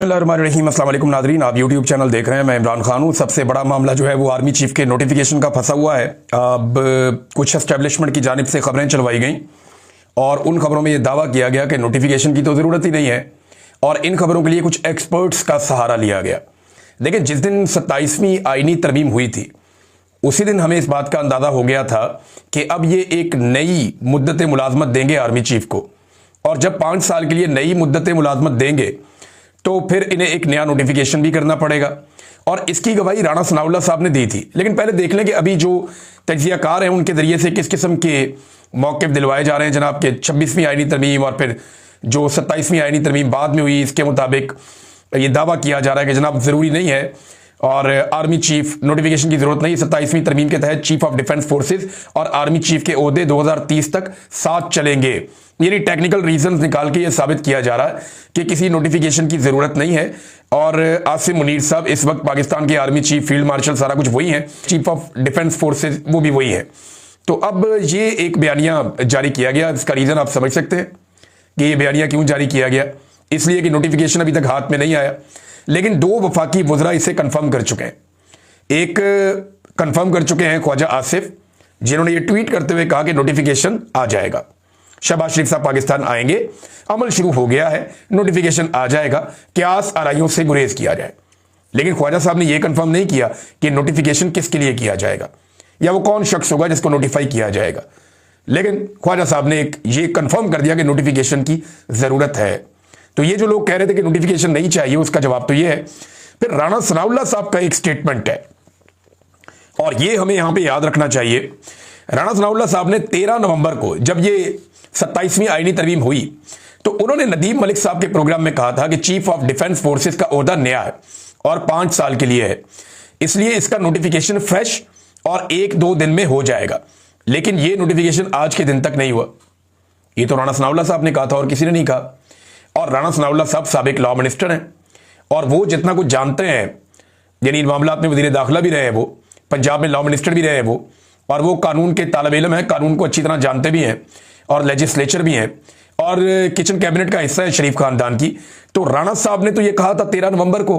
बिस्मिल्लाहिर्रहमानिर्रहीम। अस्सलाम वालेकुम नादरीन, आप यूट्यूब चैनल देख रहे हैं। मैं इमरान खान हूँ। सबसे बड़ा मामला जो है वो आर्मी चीफ के नोटिफिकेशन का फंसा हुआ है। अब कुछ एस्टेब्लिशमेंट की जानिब से खबरें चलवाई गई और उन खबरों में ये दावा किया गया कि नोटिफिकेशन की तो ज़रूरत ही नहीं है और इन खबरों के लिए कुछ एक्सपर्ट्स का सहारा लिया गया। लेकिन जिस दिन 27वीं आईनी तरमीम हुई थी उसी दिन हमें इस बात का अंदाज़ा हो गया था कि अब ये एक नई मुद्दत मुलाजमत देंगे आर्मी चीफ को, और जब 5 साल के लिए नई मुद्दत मुलाजमत देंगे तो फिर इन्हें एक नया नोटिफिकेशन भी करना पड़ेगा। और इसकी गवाही राणा सनाउल्लाह साहब ने दी थी। लेकिन पहले देख लें कि अभी जो तज्जियाकार हैं उनके जरिए से किस किस्म के मौक़िफ़ दिलवाए जा रहे हैं जनाब के 26वीं आईनी तरमीम और फिर जो 27वीं आईनी तरमीम बाद में हुई, इसके मुताबिक ये दावा किया जा रहा है कि जनाब ज़रूरी नहीं है और आर्मी चीफ नोटिफिकेशन की ज़रूरत नहीं। 27वीं तरमीम के तहत चीफ ऑफ डिफेंस फोर्सेज और आर्मी चीफ के ओहदे 2030 तक साथ चलेंगे। यानी टेक्निकल रीजंस निकाल के ये साबित किया जा रहा है कि किसी नोटिफिकेशन की ज़रूरत नहीं है। और आसिम मुनीर साहब इस वक्त पाकिस्तान के आर्मी चीफ, फील्ड मार्शल, सारा कुछ वही है, चीफ ऑफ डिफेंस फोर्सेज वो भी वही है। तो अब ये एक बयानिया जारी किया गया। इसका रीज़न आप समझ सकते हैं कि ये बयानिया क्यों जारी किया गया। इसलिए कि नोटिफिकेशन अभी तक हाथ में नहीं आया, लेकिन 2 वफाकी वज़रा इसे कंफर्म कर चुके हैं। एक कंफर्म कर चुके हैं ख्वाजा आसिफ, जिन्होंने ये ट्वीट करते हुए कहा कि नोटिफिकेशन आ जाएगा, शहबाज शरीफ साहब पाकिस्तान आएंगे, अमल शुरू हो गया है, नोटिफिकेशन आ जाएगा, क्यास आराइयों से गुरेज किया जाए। लेकिन ख्वाजा साहब ने यह कंफर्म नहीं किया कि नोटिफिकेशन किसके लिए किया जाएगा या वो कौन शख्स होगा जिसको नोटिफाई किया जाएगा। लेकिन ख्वाजा साहब ने ये कंफर्म कर दिया कि नोटिफिकेशन की जरूरत है। तो ये जो लोग कह रहे थे कि नोटिफिकेशन नहीं चाहिए, उसका जवाब तो ये है। फिर राणा सनाउल्लाह साहब का एक स्टेटमेंट है और ये हमें यहां पे याद रखना चाहिए। राणा सनाउल्लाह साहब ने 13 नवंबर को, जब ये 27वीं आईनी तरमीम हुई, तो उन्होंने नदीम मलिक साहब के प्रोग्राम में कहा था कि चीफ ऑफ डिफेंस फोर्सेस का ओहदा नया है और 5 साल के लिए है, इसलिए इसका नोटिफिकेशन फ्रेश और 1-2 दिन में हो जाएगा। लेकिन यह नोटिफिकेशन आज के दिन तक नहीं हुआ। ये तो राणा सनाउल्लाह साहब ने कहा था और किसी ने नहीं कहा। और राणा सनाउल्लाह साहब साबिक लॉ मिनिस्टर हैं और वो जितना कुछ जानते हैं, यानी इन मामलात में वज़ीर दाखिला भी रहे हैं, वो पंजाब में लॉ मिनिस्टर भी रहे हैं वो, और वो कानून के तालिब इल्म हैं, कानून को अच्छी तरह जानते भी हैं और लेजिस्लेचर भी हैं और किचन कैबिनेट का हिस्सा है शरीफ खानदान की। तो राणा साहब ने तो ये कहा था 13 नवंबर को,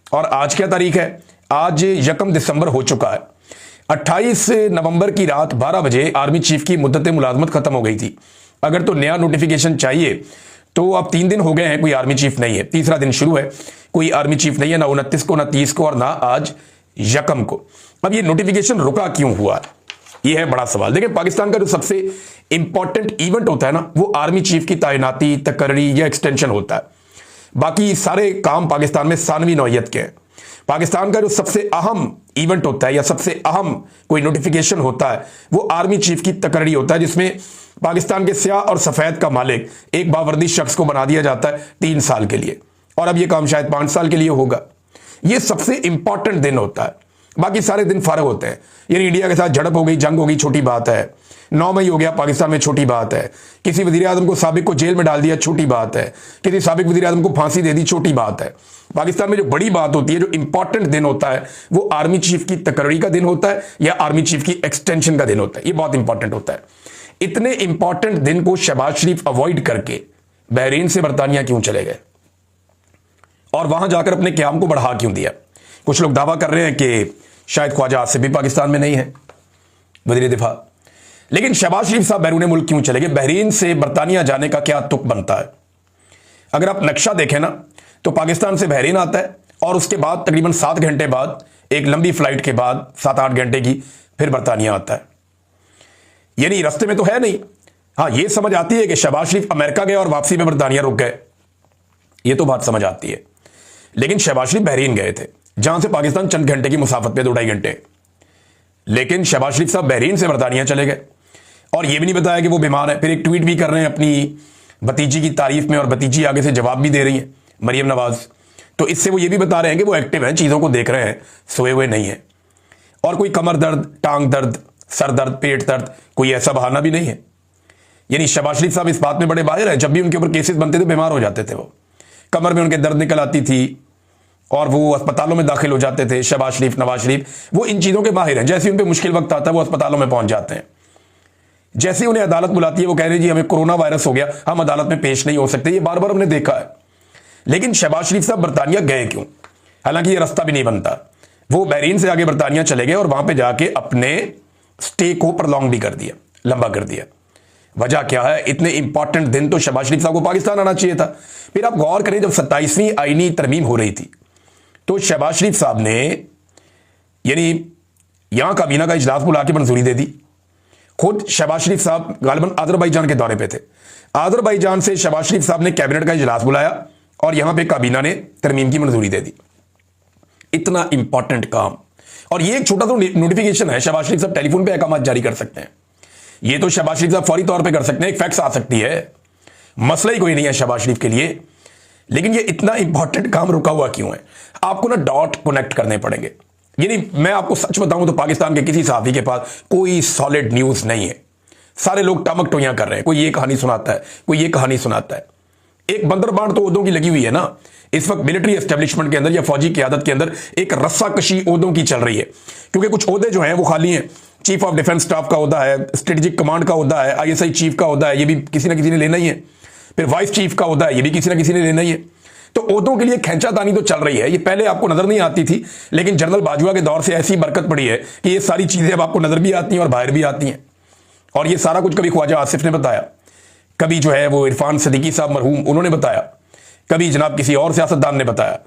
और आज क्या तारीख है? आज 1 दिसंबर हो चुका है। 28 नवंबर की रात 12 बजे आर्मी चीफ की मुद्दत मुलाजमत खत्म हो गई थी। अगर तो नया नोटिफिकेशन चाहिए तो अब 3 दिन हो गए हैं, कोई आर्मी चीफ नहीं है, तीसरा दिन शुरू है, कोई आर्मी चीफ नहीं है, ना 29 को, ना 30 को और ना आज 1 को। अब ये नोटिफिकेशन रुका क्यों हुआ, ये है बड़ा सवाल। देखिए, पाकिस्तान का जो सबसे इंपॉर्टेंट इवेंट होता है ना, वो आर्मी चीफ की तैनाती, तकर्री या एक्सटेंशन होता है। बाकी सारे काम पाकिस्तान में सानवी नौयत के हैं। पाकिस्तान का जो सबसे अहम इवेंट होता है या सबसे अहम कोई नोटिफिकेशन होता है वो आर्मी चीफ की तकर्री होता है, जिसमें पाकिस्तान के स्याह और सफेद का मालिक एक बावर्दी शख्स को बना दिया जाता है 3 साल के लिए, और अब ये काम शायद 5 साल के लिए होगा। ये सबसे इंपॉर्टेंट दिन होता है, बाकी सारे दिन फारग होते हैं। यानी इंडिया के साथ झड़प हो गई, जंग हो गई, छोटी बात है। 9 मई हो गया पाकिस्तान में, छोटी बात है। किसी वजीर आजम को, साबिक को जेल में डाल दिया, छोटी बात है। किसी साबिक वजीर आजम को फांसी दे दी, छोटी बात है। पाकिस्तान में जो बड़ी बात होती है, जो इंपॉर्टेंट दिन होता है, वो आर्मी चीफ की तकर्री का दिन होता है या आर्मी चीफ की एक्सटेंशन का दिन होता है। ये बहुत इंपॉर्टेंट होता है। इतने इंपॉर्टेंट दिन को शहबाज शरीफ अवॉइड करके बहरीन से बरतानिया क्यों चले गए और वहां जाकर अपने क्याम को बढ़ा क्यों दिया? कुछ लोग दावा कर रहे हैं कि शायद ख्वाजा आसिफ भी पाकिस्तान में नहीं है, वज़ीर दिफा। लेकिन शहबाज शरीफ साहब बैरून मुल्क क्यों चले गए? बहरीन से बरतानिया जाने का क्या तुक बनता है? अगर आप नक्शा देखें ना, तो पाकिस्तान से बहरीन आता है और उसके बाद तकरीबन 7 घंटे बाद, एक लंबी फ्लाइट के बाद 7-8 घंटे की, फिर बरतानिया आता है। यानी रास्ते में तो है नहीं। हाँ, ये समझ आती है कि शहबाज शरीफ अमेरिका गए और वापसी में बरतानिया रुक गए, ये तो बात समझ आती है। लेकिन शहबाज शरीफ बहरीन गए थे, जहां से पाकिस्तान चंद घंटे की मुसाफत पे, 2-2.5 घंटे। लेकिन शहबाज शरीफ साहब बहरीन से बरतानिया चले गए और यह भी नहीं बताया कि वो बीमार है। फिर एक ट्वीट भी कर रहे हैं अपनी भतीजी की तारीफ में और भतीजी आगे से जवाब भी दे रही है, मरियम नवाज। तो इससे वो ये भी बता रहे हैं कि वो एक्टिव हैं, चीज़ों को देख रहे हैं, सोए हुए नहीं है। और कोई कमर दर्द, टांग दर्द, सर दर्द, पेट दर्द, कोई ऐसा बहाना भी नहीं है। यानी शहबाज शरीफ साहब इस बात में बड़े माहिर हैं। जब भी उनके ऊपर केसेस बनते थे, बीमार हो जाते थे, वो कमर में उनके दर्द निकल आती थी और वो अस्पतालों में दाखिल हो जाते थे। शहबाज शरीफ, नवाज शरीफ, वो इन चीज़ों के माहिर हैं। जैसे उन पर मुश्किल वक्त आता है, वो अस्पतालों में पहुंच जाते हैं। जैसे उन्हें अदालत बुलाती है, वो कह रहे जी हमें कोरोना वायरस हो गया, हम अदालत में पेश नहीं हो सकते। ये बार बार हमने देखा है। लेकिन शहबाज शरीफ साहब बरतानिया गए क्यों? हालांकि ये रास्ता भी नहीं बनता। वो बहरीन से आगे बरतानिया चले गए और वहां पे जाके अपने स्टे को प्रलॉन्ग भी कर दिया, लंबा कर दिया। वजह क्या है? इतने इंपॉर्टेंट दिन तो शहबाज शरीफ साहब को पाकिस्तान आना चाहिए था। फिर आप गौर करें, जब 27वीं आईनी तरमीम हो रही थी तो शहबाज शरीफ साहब ने यानी यहां काबीना का इजलास बुला के मंजूरी दे दी। खुद शहबाज शरीफ साहब गालिबन अजरबैजान के दौरे पे थे। अजरबैजान से शहबाज शरीफ साहब ने कैबिनेट का इजलास बुलाया और यहां पे काबीना ने तरमीम की मंजूरी दे दी। इतना इंपॉर्टेंट काम, और ये एक छोटा सा नोटिफिकेशन है। शहबाज शरीफ साहब टेलीफोन पे अहकाम जारी कर सकते हैं। ये तो शहबाज शरीफ साहब फौरी तौर पे कर सकते हैं, एक फैक्स आ सकती है, मसला ही कोई नहीं है शहबाज शरीफ के लिए। लेकिन ये इतना इंपॉर्टेंट काम रुका हुआ क्यों है? आपको ना डॉट कनेक्ट करने पड़ेंगे। यानी मैं आपको सच बताऊं तो पाकिस्तान के किसी साथी के पास कोई सॉलिड न्यूज नहीं है। सारे लोग टमक टोइयां कर रहे हैं, कोई ये कहानी सुनाता है, कोई ये कहानी सुनाता है। एक बंदरबांट तो ओहदों की लगी हुई है ना इस वक्त मिलिट्री एस्टेब्लिशमेंट के अंदर या फौजी क़यादत के अंदर, एक रस्साकशी ओहदों की चल रही है। क्योंकि कुछ ओहदे जो हैं वो खाली हैं। चीफ ऑफ डिफेंस स्टाफ का ओहदा है, स्ट्रेटेजिक कमांड का ओहदा है, ISI चीफ का ओहदा है, ये भी किसी ना किसी ने लेना ही है। फिर वाइस चीफ का ओहदा है, ये भी किसी ना किसी ने लेना ही है। तो ओहदों के लिए खींचातानी तो चल रही है। ये पहले आपको नजर नहीं आती थी, लेकिन जनरल बाजवा के दौर से ऐसी बरकत पड़ी है कि ये सारी चीजें अब आपको नजर भी आती हैं और बाहर भी आती हैं। और ये सारा कुछ कभी ख्वाजा आसिफ ने बताया, कभी जो है वो इरफान सिद्दीकी साहब मरहूम उन्होंने बताया, कभी जनाब किसी और सियासतदान ने बताया,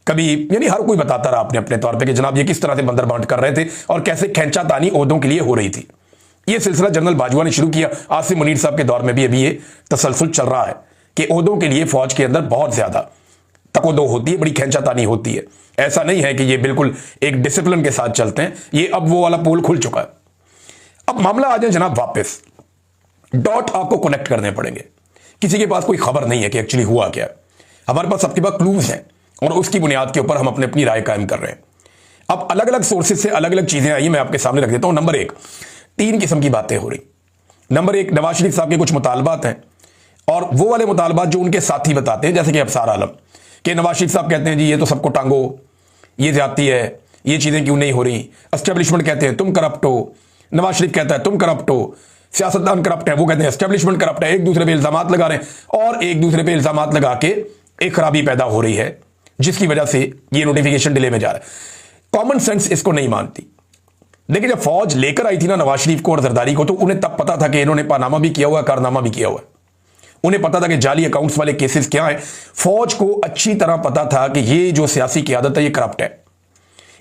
कभी यानी हर कोई बताता रहा अपने अपने तौर पे कि जनाब ये किस तरह से बंदरबांट कर रहे थे और कैसे खींचातानी ओहदों के लिए हो रही थी। ये सिलसिला जनरल बाजवा ने शुरू किया। आसिफ मुनीर साहब के दौर में भी अभी ये तसलसल चल रहा है कि ओहदों के लिए फौज के अंदर बहुत ज्यादा तकोदो होती है, बड़ी खींचातानी होती है। ऐसा नहीं है कि ये बिल्कुल एक डिसिप्लिन के साथ चलते हैं। ये अब वो वाला पोल खुल चुका है। अब मामला आ जाए जनाब वापस, डॉट आपको कनेक्ट करने पड़ेंगे। किसी के पास कोई खबर नहीं है कि एक्चुअली हुआ क्या। हमारे पास सबके पास क्लूज हैं और उसकी बुनियाद के ऊपर हम अपनी राय कायम कर रहे हैं। अब अलग अलग सोर्सेज से अलग अलग चीजें आई, मैं आपके सामने रख देता हूं। नंबर एक, 3 किस्म की बातें हो रही। नंबर एक, नवाज शरीफ साहब के कुछ मुतालबात हैं और वो वाले मुतालबात जो उनके साथी बताते हैं, जैसे कि अफसार आलम कि नवाज शरीफ साहब कहते हैं जी ये तो सबको टांगो, ये ज्यादती है, ये चीजें क्यों नहीं हो रही। एस्टेब्लिशमेंट कहते हैं तुम करप्ट हो, नवाज शरीफ कहता है तुम करप्ट हो, सियासतदान करप्ट है, वो कहते हैं एस्टेब्लिशमेंट करप्ट है। एक दूसरे पे इल्जामात लगा रहे हैं और एक दूसरे पे इल्जामात लगा के एक खराबी पैदा हो रही है जिसकी वजह से ये नोटिफिकेशन डिले में जा रहा है। कॉमन सेंस इसको नहीं मानती। लेकिन जब फौज लेकर आई थी ना नवाज शरीफ को और जरदारी को, तो उन्हें तब पता था कि इन्होंने पानामा भी किया हुआ है, कारनामा भी किया हुआ है। उन्हें पता था कि जाली अकाउंट्स वाले केसेस क्या हैं। फौज को अच्छी तरह पता था कि ये जो सियासी क़यादत है ये करप्ट है।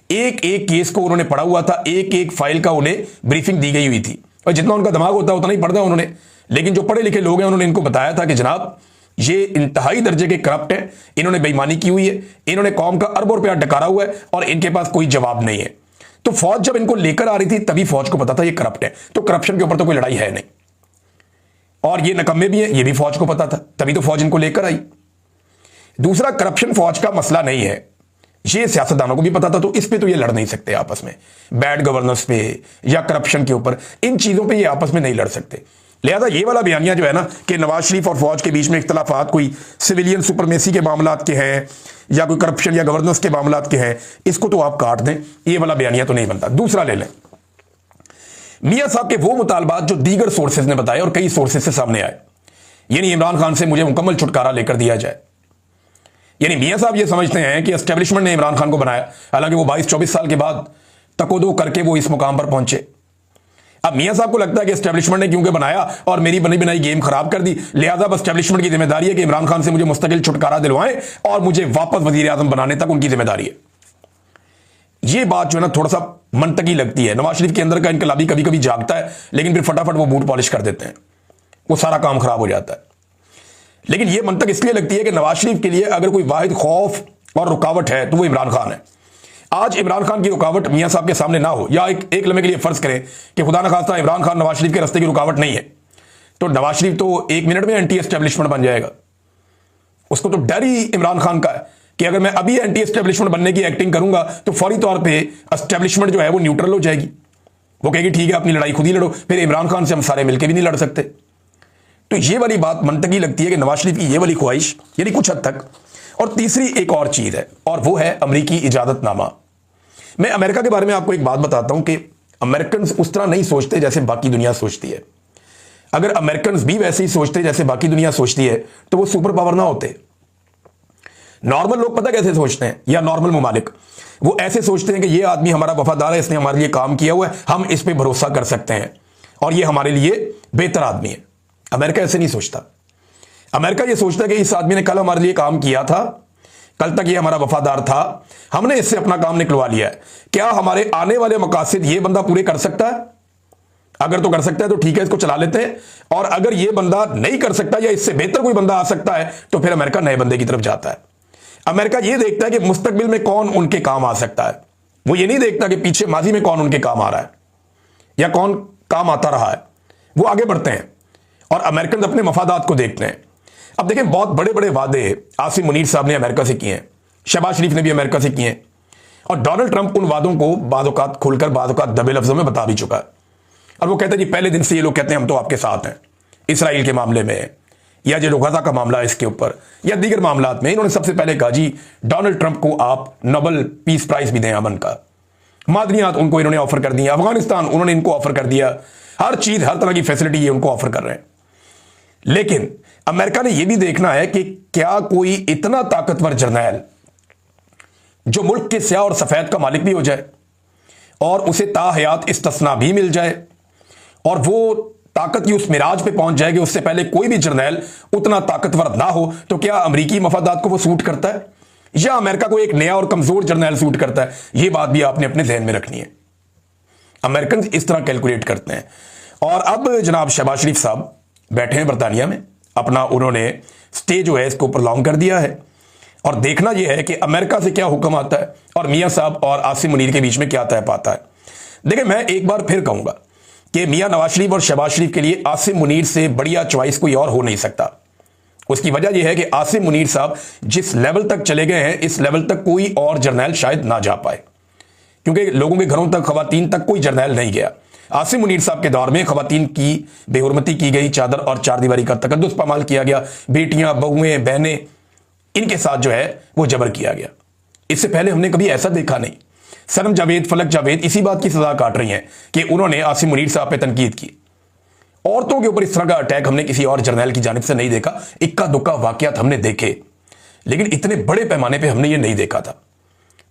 एक एक केस को उन्होंने पढ़ा हुआ था, एक एक फाइल का उन्हें ब्रीफिंग दी गई हुई थी। और जितना उनका दिमाग होता है उतना ही पढ़ता उन्होंने। लेकिन जो पढ़े लिखे लोग हैं उन्होंने इनको बताया था कि जनाब ये इंतहाई दर्जे के करप्ट है, इन्होंने बेईमानी की हुई है, इन्होंने कौम का अरबों रुपया डकारा हुआ है और इनके पास कोई जवाब नहीं है। तो फौज जब इनको लेकर आ रही थी तभी फौज को पता था ये करप्ट है। तो करप्शन के ऊपर तो कोई लड़ाई है नहीं और ये नकम्मे भी हैं, ये भी फौज को पता था, तभी तो फौज इनको लेकर आई। दूसरा, करप्शन फौज का मसला नहीं है, ये सियासतदानों को भी पता था। तो इस पे तो ये लड़ नहीं सकते आपस में, बैड गवर्नेंस पे या करप्शन के ऊपर, इन चीजों पे ये आपस में नहीं लड़ सकते। लिहाजा ये वाला बयानिया जो है ना कि नवाज शरीफ और फौज के बीच में इख्तलाफात कोई सिविलियन सुपरमेसी के मामलात के हैं या कोई करप्शन या गवर्नेंस के मामलात के हैं, इसको तो आप काट दें, ये वाला बयानिया तो नहीं बनता। दूसरा ले लें, मियां साहब के वो मुतालबात जो दीगर सोर्सेज ने बताए और कई सोर्सेज से सामने आए, यानी इमरान खान से मुझे मुकम्मल छुटकारा लेकर दिया जाए। यानी मियां साहब ये समझते हैं कि एस्टेब्लिशमेंट ने इमरान खान को बनाया, हालांकि वो 22-24 साल के बाद तकोदो करके वो इस मुकाम पर पहुंचे। अब मियां साहब को लगता है कि एस्टेब्लिशमेंट ने क्योंकि बनाया और मेरी बनी बनाई गेम खराब कर दी, लिहाजा अब एस्टेब्लिशमेंट की जिम्मेदारी है कि इमरान खान से मुझे मुस्तकिल छुटकारा दिलवाएं और मुझे वापस वजीर आजम बनाने तक उनकी जिम्मेदारी है। ये बात जो है ना थोड़ा सा मंतकी लगती है। नवाज शरीफ के अंदर का इनकलाबी कभी कभी जागता है, लेकिन फिर फटाफट वो बूट पॉलिश कर देते हैं, वो सारा काम खराब हो जाता है। लेकिन ये मंतक इसलिए लगती है कि नवाज शरीफ के लिए अगर कोई वाहिद खौफ और रुकावट है तो वो इमरान खान है। आज इमरान खान की रुकावट मियां साहब के सामने ना हो, या एक लम्हे के लिए फर्ज करें कि खुदा न खास्ता इमरान खान नवाज शरीफ के रास्ते की रुकावट नहीं है, तो नवाज शरीफ तो 1 मिनट में एंटी एस्टेब्लिशमेंट बन जाएगा। उसको तो डर ही इमरान खान का है कि अगर मैं अभी एंटी एस्टेब्लिशमेंट बनने की एक्टिंग करूंगा तो फौरी तौर पे एस्टेब्लिशमेंट जो है वो न्यूट्रल हो जाएगी। वो कहेगी ठीक है अपनी लड़ाई खुद ही लड़ो, फिर इमरान खान से हम सारे मिलकर भी नहीं लड़ सकते। तो ये वाली बात मंतकी लगती है कि नवाज शरीफ की ये वाली ख्वाहिश यानी कुछ हद तक। और तीसरी एक और चीज है और वो है अमरीकी इजाजतनामा। मैं अमेरिका के बारे में आपको एक बात बताता हूं कि अमेरिकन उस तरह नहीं सोचते जैसे बाकी दुनिया सोचती है। अगर अमेरिकन भी वैसे ही सोचते जैसे बाकी दुनिया सोचती है तो वो सुपर पावर ना होते। नॉर्मल लोग पता कैसे सोचते हैं, या नॉर्मल ममालिक, वो ऐसे सोचते हैं कि ये आदमी हमारा वफादार है, इसने हमारे लिए काम किया हुआ है, हम इस पर भरोसा कर सकते हैं और ये हमारे लिए बेहतर आदमी है। अमेरिका ऐसे नहीं सोचता। अमेरिका ये सोचता है कि इस आदमी ने कल हमारे लिए काम किया था, कल तक ये हमारा वफादार था, हमने इससे अपना काम निकलवा लिया है, क्या हमारे आने वाले मकासद ये बंदा पूरे कर सकता है? अगर तो कर सकता है तो ठीक है, इसको चला लेते हैं, और अगर ये बंदा नहीं कर सकता या इससे बेहतर कोई बंदा आ सकता है तो फिर अमेरिका नए बंदे की तरफ जाता है। अमेरिका ये देखता है कि मुस्तकबिल में कौन उनके काम आ सकता है, वो ये नहीं देखता कि पीछे माजी में कौन उनके काम आ रहा है या कौन काम आता रहा है। वो आगे बढ़ते हैं और अमेरिकन अपने मफादात को देखते हैं। अब देखें, बहुत बड़े बड़े वादे आसिम मुनीर साहब ने अमेरिका से किए हैं, शहबाज शरीफ ने भी अमेरिका से किए हैं, और डोनाल्ड ट्रंप उन वादों को बाद औकात खुलकर बाद औकात दबे लफ्जों में बता भी चुका है। और वो कहते हैं जी, पहले दिन से ये लोग कहते हैं हम तो आपके साथ हैं, इसराइल के मामले में या जो गजा का मामला है इसके ऊपर या दीगर मामलात में। इन्होंने सबसे पहले कहा जी डोनाल्ड ट्रंप को आप नोबेल पीस प्राइज भी दें, अमन का। मादनियात उनको इन्होंने ऑफर कर दिया, अफगानिस्तान उन्होंने इनको ऑफर कर दिया, हर चीज हर तरह की फैसिलिटी ये उनको ऑफर कर रहे हैं। लेकिन अमेरिका ने यह भी देखना है कि क्या कोई इतना ताकतवर जर्नैल जो मुल्क के स्याह और सफेद का मालिक भी हो जाए और उसे ताहयात इस्तिस्ना भी मिल जाए और वो ताकत की उस मिराज पे पहुंच जाएगी, उससे पहले कोई भी जर्नैल उतना ताकतवर ना हो, तो क्या अमेरिकी मफादात को वो सूट करता है या अमेरिका को एक नया और कमजोर जर्नैल सूट करता है? ये बात भी आपने अपने ध्यान में रखनी है। अमेरिकन इस तरह कैलकुलेट करते हैं। और अब जनाब शहबाज शरीफ साहब बैठे हैं बरतानिया में, अपना उन्होंने स्टे जो है इसको प्रॉन्ग कर दिया है और देखना यह है कि अमेरिका से क्या हुक्म आता है और मियां साहब और आसिम मुनीर के बीच में क्या तय पाता है। देखिए, मैं एक बार फिर कहूंगा कि मियां नवाज शरीफ और शहबाज शरीफ के लिए आसिम मुनीर से बढ़िया चॉइस कोई और हो नहीं सकता। उसकी वजह यह है कि आसिम मुनीर साहब जिस लेवल तक चले गए हैं, इस लेवल तक कोई और जर्नैल शायद ना जा पाए, क्योंकि लोगों के घरों तक, खवातीन तक कोई जर्नैल नहीं गया। आसिम मुनीर साहब के दौर में खवातीन की बेहुरमती की गई, चादर और चारदीवारी का तकद्दुस पामाल किया गया, बेटियां, बहुएं, बहनें, इनके साथ जो है वो जबर किया गया। इससे पहले हमने कभी ऐसा देखा नहीं। सनम जावेद, फलक जावेद इसी बात की सजा काट रही हैं कि उन्होंने आसिम मुनीर साहब पे तनकीद की। औरतों के ऊपर इस तरह का अटैक हमने किसी और जर्नैल की जानिब से नहीं देखा। इक्का दुक्का वाकयात हमने देखे, लेकिन इतने बड़े पैमाने पे हमने ये नहीं देखा था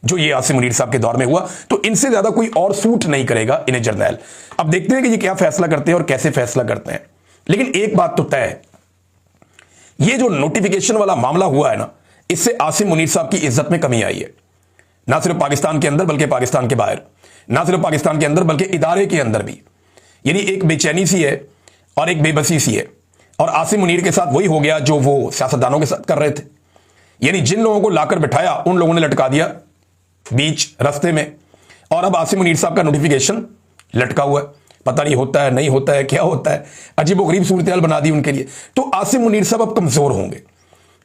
जो ये आसिम मुनीर साहब के दौर में हुआ। तो इनसे ज्यादा कोई और सूट नहीं करेगा इन्हें जर्नैल। अब देखते हैं कि ये क्या फैसला करते हैं और कैसे फैसला करते हैं। लेकिन एक बात तो तय है, ये जो नोटिफिकेशन वाला मामला हुआ है ना, इससे आसिम मुनीर साहब की इज्जत में कमी आई है, ना सिर्फ पाकिस्तान के अंदर बल्कि पाकिस्तान के बाहर, ना सिर्फ पाकिस्तान के अंदर बल्कि इदारे के अंदर भी। यानी एक बेचैनी सी है और एक बेबसी सी है, और आसिम मुनीर के साथ वही हो गया जो वो सियासतदानों के साथ कर रहे थे। यानी जिन लोगों को लाकर बिठाया उन लोगों ने लटका दिया बीच रास्ते में, और अब आसिम मुनीर साहब का नोटिफिकेशन लटका हुआ है। पता नहीं होता है, नहीं होता है, क्या होता है, अजीबोगरीब सूरत बना दी उनके लिए। तो आसिम मुनीर साहब अब कमजोर होंगे।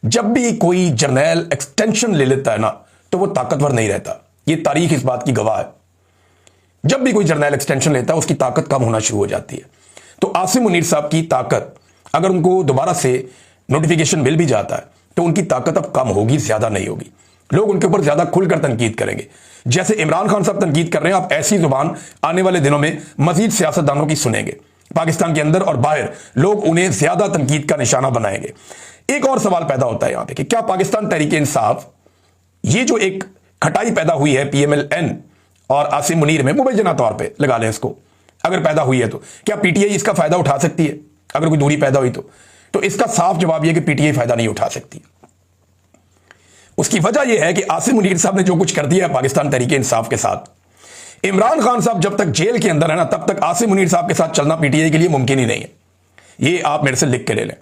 जब भी कोई जर्नैल एक्सटेंशन ले लेता है ना, तो वो ताकतवर नहीं रहता। ये तारीख इस बात की गवाह है। जब भी कोई जर्नैल एक्सटेंशन लेता है उसकी ताकत कम होना शुरू हो जाती है। तो आसिम मुनीर साहब की ताकत, अगर उनको दोबारा से नोटिफिकेशन मिल भी जाता है तो उनकी ताकत अब कम होगी, ज्यादा नहीं होगी। लोग उनके ऊपर ज्यादा खुलकर तनकीद करेंगे। जैसे इमरान खान साहब तनकीद कर रहे हैं, आप ऐसी जुबान आने वाले दिनों में मजीद सियासतदानों की सुनेंगे। पाकिस्तान के अंदर और बाहर लोग उन्हें ज्यादा तनकीद का निशाना बनाएंगे। एक और सवाल पैदा होता है यहां पे कि क्या पाकिस्तान तहरीक इंसाफ, ये जो एक खटाई पैदा हुई है PMLN और आसिम मुनीर में, मुबैना तौर पे लगा लें इसको, अगर पैदा हुई है तो क्या PTI इसका फायदा उठा सकती है? अगर कोई दूरी पैदा हुई तो इसका साफ जवाब यह कि PTI फायदा नहीं उठा सकती। उसकी वजह यह है कि आसिम मुनीर साहब ने जो कुछ कर दिया है पाकिस्तान तहरीक इंसाफ के साथ, इमरान खान साहब जब तक जेल के अंदर है ना, तब तक आसिम मुनीर साहब के साथ चलना PTI के लिए मुमकिन ही नहीं है। ये आप मेरे से लिख के ले लें।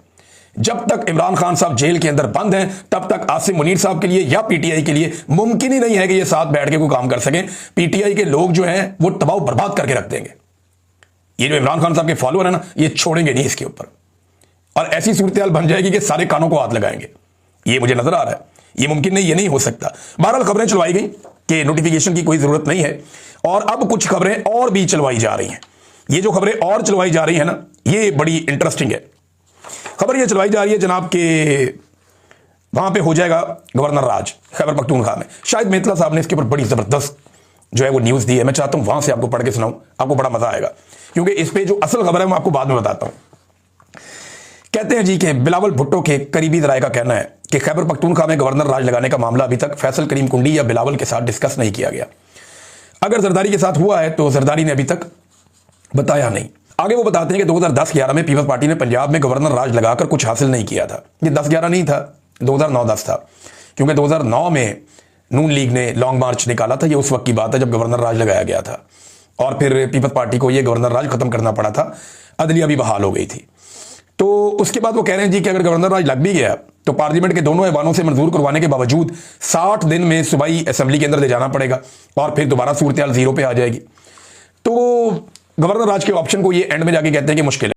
जब तक इमरान खान साहब जेल के अंदर बंद हैं, तब तक आसिम मुनीर साहब के लिए या PTI के लिए मुमकिन ही नहीं है कि ये साथ बैठ के कोई काम कर सकें। PTI के लोग जो हैं वो तबाह बर्बाद करके रख देंगे। ये जो इमरान खान साहब के फॉलोअर है ना, ये छोड़ेंगे नहीं इसके ऊपर, और ऐसी सूरत हाल बन जाएगी कि सारे कानों को हाथ लगाएंगे। ये मुझे नजर आ रहा है, ये मुमकिन नहीं, ये नहीं हो सकता। बहरहाल खबरें चलवाई गई कि नोटिफिकेशन की कोई जरूरत नहीं है, और अब कुछ खबरें और भी चलवाई जा रही हैं। ये जो खबरें और चलवाई जा रही है ना, ये बड़ी इंटरेस्टिंग है। खबर ये चलवाई जा रही है जनाब के वहां पे हो जाएगा गवर्नर राज खैबर पख्तूनख्वा में। शायद मेतला साहब ने इसके ऊपर बड़ी जबरदस्त जो है वो न्यूज दी है। मैं चाहता हूं वहां से आपको पढ़ के सुनाऊं, आपको बड़ा मजा आएगा, क्योंकि इस पे जो असल खबर है मैं आपको बाद में बताता हूं। कहते हैं जी कि बिलावल भुट्टो के करीबी दराए का कहना है कि खैबर पख्तूनख्वा में गवर्नर राज लगाने का मामला अभी तक फैसल करीम कुंडी या बिलावल के साथ डिस्कस नहीं किया गया। अगर जरदारी के साथ हुआ है तो जरदारी ने अभी तक बताया नहीं। आगे वो बताते हैं कि 2010-11 में पीपल्स पार्टी ने पंजाब में गवर्नर राज लगाकर कुछ हासिल नहीं किया था। ये 10-11 नहीं था, 2009-10 था, क्योंकि 2009 में नून लीग ने लॉन्ग मार्च निकाला था। ये उस वक्त की बात है जब गवर्नर राज लगाया गया था और फिर पीपल्स पार्टी को ये गवर्नर राज खत्म करना पड़ा था, अदलिया भी बहाल हो गई थी। तो उसके बाद वो कह रहे हैं जी कि अगर गवर्नर राज लग भी गया तो पार्लियामेंट के दोनों ऐवानों से मंजूर करवाने के बावजूद 60 दिन में सूबाई असेंबली के अंदर ले जाना पड़ेगा और फिर दोबारा सूरत हाल जीरो पे आ जाएगी। तो गवर्नर राज के ऑप्शन को ये एंड में जाके कहते हैं कि मुश्किल है।